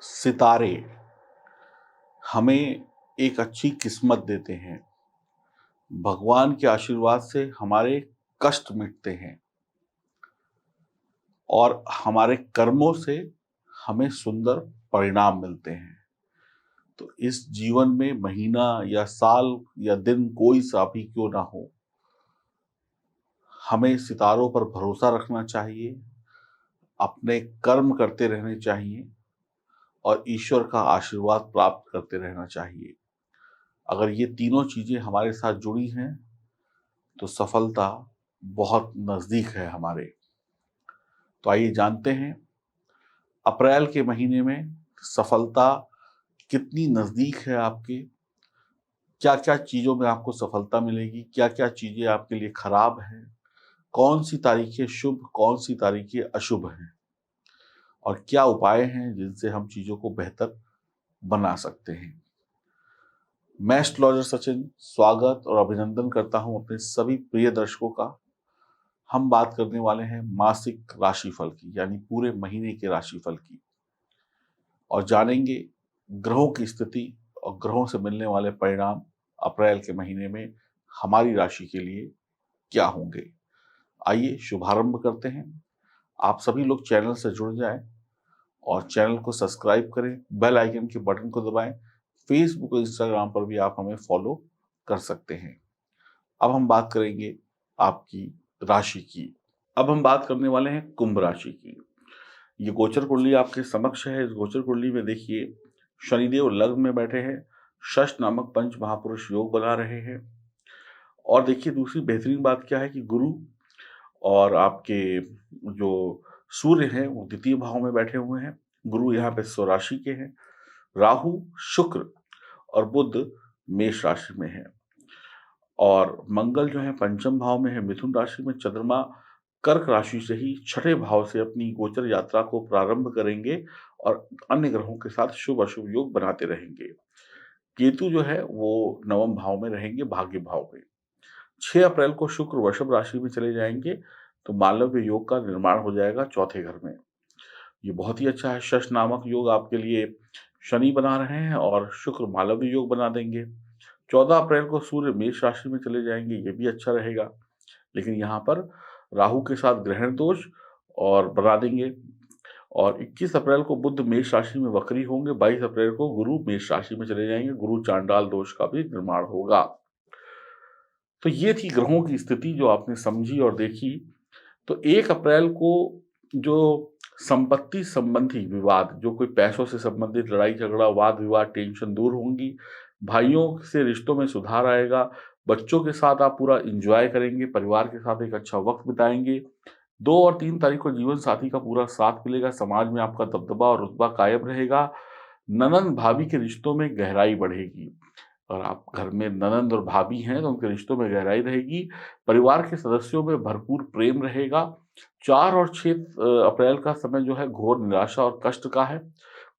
सितारे हमें एक अच्छी किस्मत देते हैं। भगवान के आशीर्वाद से हमारे कष्ट मिटते हैं और हमारे कर्मों से हमें सुंदर परिणाम मिलते हैं। तो इस जीवन में महीना या साल या दिन कोई सा भी क्यों ना हो, हमें सितारों पर भरोसा रखना चाहिए, अपने कर्म करते रहने चाहिए और ईश्वर का आशीर्वाद प्राप्त करते रहना चाहिए। अगर ये तीनों चीजें हमारे साथ जुड़ी हैं तो सफलता बहुत नजदीक है हमारे। तो आइए जानते हैं अप्रैल के महीने में सफलता कितनी नजदीक है आपके, क्या क्या चीजों में आपको सफलता मिलेगी, क्या क्या चीजें आपके लिए खराब हैं, कौन सी तारीखें शुभ कौन सी तारीखें अशुभ हैं और क्या उपाय हैं जिनसे हम चीजों को बेहतर बना सकते हैं। मैं एस्ट्रोलॉजर सचिन स्वागत और अभिनंदन करता हूं अपने सभी प्रिय दर्शकों का। हम बात करने वाले हैं मासिक राशिफल की, यानी पूरे महीने के राशिफल की, और जानेंगे ग्रहों की स्थिति और ग्रहों से मिलने वाले परिणाम अप्रैल के महीने में हमारी राशि के लिए क्या होंगे। आइए शुभारंभ करते हैं। आप सभी लोग चैनल से जुड़ जाएं और चैनल को सब्सक्राइब करें, बेल आइकन के बटन को दबाएं। फेसबुक और इंस्टाग्राम पर भी आप हमें फॉलो कर सकते हैं। अब हम बात करेंगे आपकी राशि की। अब हम बात करने वाले हैं कुंभ राशि की। ये गोचर कुंडली आपके समक्ष है। इस गोचर कुंडली में देखिए शनिदेव लग्न में बैठे हैं, षष्ठ नामक पंच महापुरुष योग बना रहे हैं। और देखिए दूसरी बेहतरीन बात क्या है कि गुरु और आपके जो सूर्य हैं वो द्वितीय भाव में बैठे हुए हैं। गुरु यहाँ पे स्वराशि के हैं, राहु, शुक्र और बुध मेष राशि में है और मंगल जो है पंचम भाव में है मिथुन राशि में। चंद्रमा कर्क राशि से ही छठे भाव से अपनी गोचर यात्रा को प्रारंभ करेंगे और अन्य ग्रहों के साथ शुभ अशुभ योग बनाते रहेंगे। केतु जो है वो नवम भाव में रहेंगे, भाग्य भाव में। 6 अप्रैल को शुक्र वृषभ राशि में चले जाएंगे तो मालव्य योग का निर्माण हो जाएगा चौथे घर में। ये बहुत ही अच्छा है। शश नामक योग आपके लिए शनि बना रहे हैं और शुक्र मालव्य योग बना देंगे। 14 अप्रैल को सूर्य मेष राशि में चले जाएंगे, ये भी अच्छा रहेगा। लेकिन यहाँ पर राहु के साथ ग्रहण दोष और बना देंगे। और 21 अप्रैल को बुध मेष राशि में वक्री होंगे। 22 अप्रैल को गुरु मेष राशि में चले जाएंगे, गुरु चांडाल दोष का भी निर्माण होगा। तो ये थी ग्रहों की स्थिति जो आपने समझी और देखी। तो 1 अप्रैल को जो संपत्ति संबंधी विवाद, जो कोई पैसों से संबंधित लड़ाई झगड़ा, वाद विवाद, टेंशन दूर होंगी। भाइयों से रिश्तों में सुधार आएगा। बच्चों के साथ आप पूरा एंजॉय करेंगे, परिवार के साथ एक अच्छा वक्त बिताएंगे। 2 और 3 तारीख को जीवन साथी का पूरा साथ मिलेगा। समाज में आपका दबदबा और रुतबा कायम रहेगा। ननंद भाभी के रिश्तों में गहराई बढ़ेगी और आप घर में ननंद और भाभी हैं तो उनके रिश्तों में गहराई रहेगी। परिवार के सदस्यों में भरपूर प्रेम रहेगा। 4 और 6 अप्रैल का समय जो है घोर निराशा और कष्ट का है।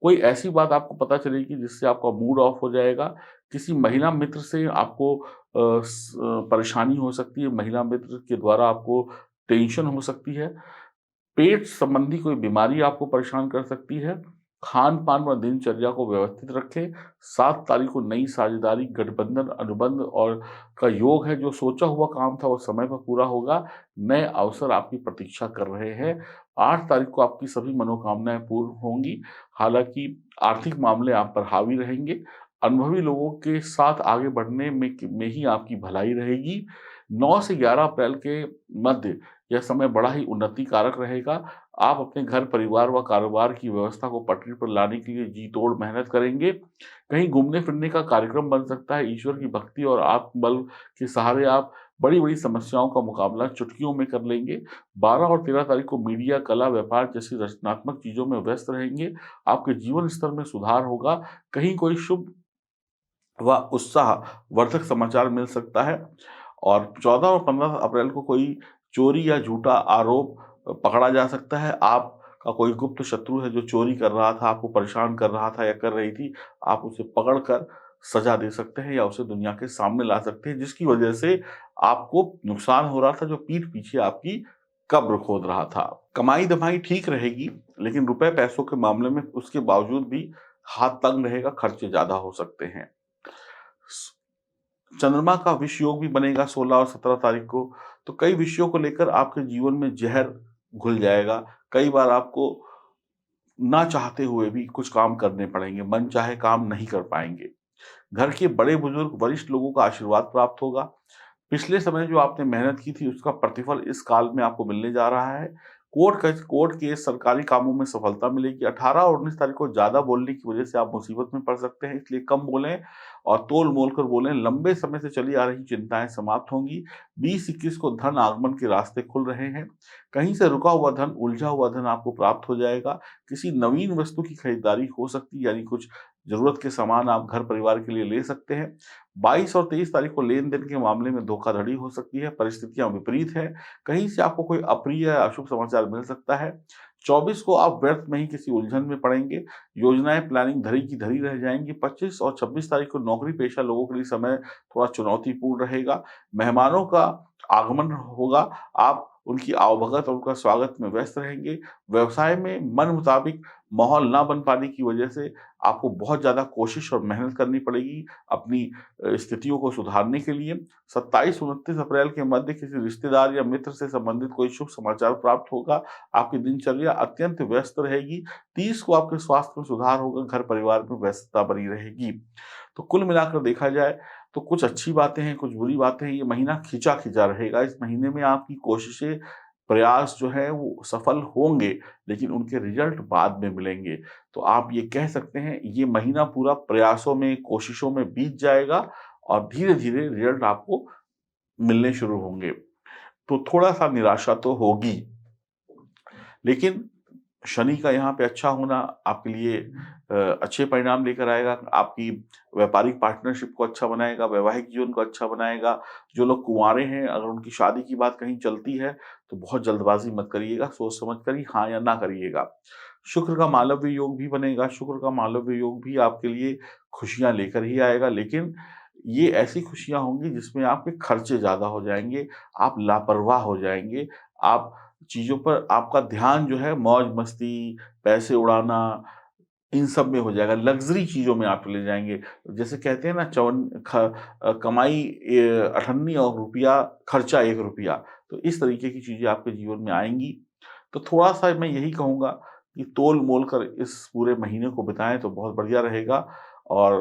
कोई ऐसी बात आपको पता चलेगी जिससे आपका मूड ऑफ हो जाएगा। किसी महिला मित्र से आपको परेशानी हो सकती है। महिला मित्र के द्वारा आपको टेंशन हो सकती है। पेट संबंधी कोई बीमारी आपको परेशान कर सकती है। खान-पान व दिनचर्या को व्यवस्थित रखें। 7 तारीख को नई साझेदारी, गठबंधन, अनुबंध और का योग है। जो सोचा हुआ काम था वो समय पर पूरा होगा। नए अवसर आपकी प्रतीक्षा कर रहे हैं। 8 तारीख को आपकी सभी मनोकामनाएँ पूर्ण होंगी। हालाँकि आर्थिक मामले आप पर हावी रहेंगे। अनुभवी लोगों के साथ आगे बढ़ने में ही आपकी भलाई रहेगी। 9 से 11 अप्रैल के मध्य यह समय बड़ा ही उन्नति कारक रहेगा। आप अपने घर, परिवार व कारोबार की व्यवस्था को पटरी पर लाने के लिए जी तोड़ मेहनत करेंगे। कहीं घूमने-फिरने का कार्यक्रम बन सकता है। ईश्वर की भक्ति और आत्मबल के सहारे आप बड़ी-बड़ी समस्याओं का मुकाबला चुटकियों में कर लेंगे। 12 और 13 तारीख को मीडिया, कला, व्यापार जैसी रचनात्मक चीज़ों में व्यस्त रहेंगे। आपके जीवन स्तर में सुधार होगा। कहीं कोई शुभ व उत्साहवर्धक समाचार मिल सकता है। और 14 और 15 अप्रैल को कोई चोरी या झूठा आरोप पकड़ा जा सकता है। आपका कोई गुप्त शत्रु है जो चोरी कर रहा था, आपको परेशान कर रहा था या कर रही थी, आप उसे पकड़कर सजा दे सकते हैं या उसे दुनिया के सामने ला सकते हैं, जिसकी वजह से आपको नुकसान हो रहा था, जो पीठ पीछे आपकी कब्र खोद रहा था। कमाई-धमाई ठीक रहेगी, लेकिन रुपए पैसों के मामले में उसके बावजूद भी हाथ तंग रहेगा, खर्चे ज़्यादा हो सकते हैं। स चंद्रमा का विष योग भी बनेगा 16 और 17 तारीख को, तो कई विषयों को लेकर आपके जीवन में ज़हर घुल जाएगा। कई बार आपको ना चाहते हुए भी कुछ काम करने पड़ेंगे, मनचाहे काम नहीं कर पाएँगे। घर के बड़े-बुजुर्ग, वरिष्ठ लोगों का आशीर्वाद प्राप्त होगा। पिछले समय जो आपने मेहनत की थी, उसका प्रतिफल इस काल में आपको मिलने जा रहा है। कोर्ट केस, सरकारी कामों में सफलता मिलेगी। 18 और 19 तारीख को ज़्यादा बोलने की वजह से आप मुसीबत में पड़ सकते हैं, इसलिए कम बोलें और तोल-मोल कर बोलें। लंबे समय से चली आ रही चिंताएँ समाप्त होंगी। 20-21 को धन आगमन के रास्ते खुल रहे हैं। कहीं से रुका हुआ धन, उलझा हुआ धन आपको प्राप्त हो जाएगा। किसी नवीन वस्तु की खरीदारी हो सकती है, यानी कुछ ज़रूरत के सामान आप घर परिवार के लिए ले सकते हैं। 22 और 23 तारीख को लेन-देन के मामले में धोखाधड़ी हो सकती है, परिस्थितियाँ विपरीत हैं। कहीं से आपको कोई अप्रिय या अशुभ समाचार मिल सकता है। 24 को आप व्यर्थ में ही किसी उलझन में पड़ेंगे। योजनाएँ, प्लानिंग धरी की धरी रह जाएँगी। 25 और 26 तारीख को नौकरी-पेशा लोगों के लिए समय थोड़ा चुनौतीपूर्ण रहेगा। मेहमानों का आगमन होगा, आप उनकी आवभगत और उनका स्वागत में व्यस्त रहेंगे। व्यवसाय में मन मुताबिक माहौल ना बन पाने की वजह से आपको बहुत ज़्यादा कोशिश और मेहनत करनी पड़ेगी अपनी स्थितियों को सुधारने के लिए। 27-29 अप्रैल के मध्य किसी रिश्तेदार या मित्र से संबंधित कोई शुभ समाचार प्राप्त होगा। आपकी दिनचर्या अत्यंत व्यस्त रहेगी। 30 को आपके स्वास्थ्य में सुधार होगा, घर परिवार में व्यस्तता बनी रहेगी। तो कुल मिलाकर देखा जाए तो कुछ अच्छी बातें हैं, कुछ बुरी बातें हैं। ये महीना खिंचा-खिंचा रहेगा। इस महीने में आपकी कोशिशें, प्रयास जो हैं वो सफल होंगे, लेकिन उनके रिज़ल्ट बाद में मिलेंगे। तो आप ये कह सकते हैं, ये महीना पूरा प्रयासों में, कोशिशों में बीत जाएगा और धीरे-धीरे रिज़ल्ट आपको मिलने शुरू होंगे। तो थोड़ा-सा निराशा तो होगी, लेकिन शनि का यहाँ पे अच्छा होना आपके लिए अच्छे परिणाम लेकर आएगा। आपकी व्यापारिक पार्टनरशिप को अच्छा बनाएगा, वैवाहिक जीवन को अच्छा बनाएगा। जो लोग कुँवारे हैं, अगर उनकी शादी की बात कहीं चलती है, तो बहुत जल्दबाज़ी मत करिएगा, सोच-समझ कर ही हाँ या ना करिएगा। शुक्र का मालव्य योग भी बनेगा, शुक्र का मालव्य योग भी आपके लिए खुशियाँ लेकर ही आएगा, लेकिन ये ऐसी खुशियाँ होंगी जिसमें आपके खर्चे ज़्यादा हो जाएँगे, आप लापरवाह हो जाएँगे, आप चीज़ों पर आपका ध्यान जो है मौज-मस्ती, पैसे उड़ाना, इन सब में हो जाएगा, लग्ज़री चीज़ों में आप चले जाएँगे। जैसे कहते हैं ना कमाई 98 और रुपया खर्चा ₹1। तो इस तरीके की चीज़ें आपके जीवन में आएँगी। तो थोड़ा-सा मैं यही कहूँगा कि तोल-मोल कर इस पूरे महीने को बिताएँ तो बहुत बढ़िया रहेगा और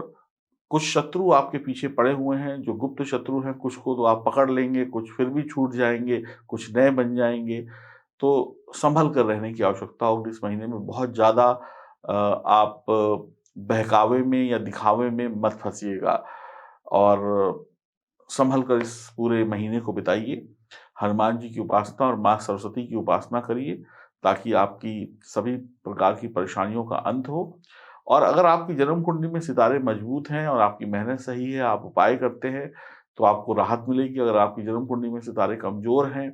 कुछ शत्रु आपके पीछे पड़े हुए हैं, जो गुप्त शत्रु हैं, कुछ को तो आप पकड़ लेंगे, कुछ फिर भी छूट जाएँगे, कुछ नए बन जाएँगे। तो सँभल कर रहने की आवश्यकता होगी इस महीने में। बहुत ज़्यादा आप बहकावे में या दिखावे में मत फँसिएगा और सँभल कर इस पूरे महीने को बिताइए। हनुमान जी की उपासना और माँ सरस्वती की उपासना करिए, ताकि आपकी सभी प्रकार की परेशानियों का अंत हो। और अगर आपकी जन्म कुंडली में सितारे मजबूत हैं और आपकी मेहनत सही है, आप उपाय करते हैं, तो आपको राहत मिलेगी। अगर आपकी जन्म कुंडली में सितारे कमज़ोर हैं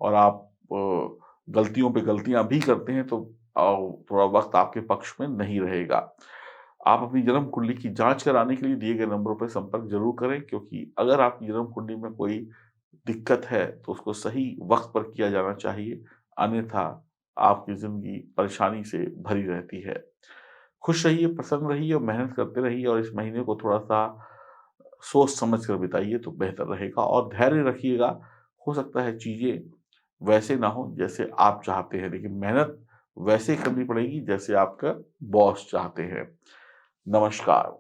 और आप गलतियों पे गलतियाँ भी करते हैं, तो थोड़ा वक़्त आपके पक्ष में नहीं रहेगा। आप अपनी जन्म कुंडली की जाँच कराने के लिए दिए गए नंबरों पे संपर्क ज़रूर करें, क्योंकि अगर आपकी जन्म कुंडली में कोई दिक्कत है, तो उसको सही वक़्त पर किया जाना चाहिए, अन्यथा आपकी ज़िंदगी परेशानी से भरी रहती है। खुश रहिए, प्रसन्न रहिए और मेहनत करते रहिए और इस महीने को थोड़ा-सा सोच समझ कर बिताइए तो बेहतर रहेगा और धैर्य रखिएगा। हो सकता है चीज़ें वैसे ना हों जैसे आप चाहते हैं, लेकिन मेहनत वैसे करनी पड़ेगी जैसे आपका बॉस चाहते हैं। नमस्कार।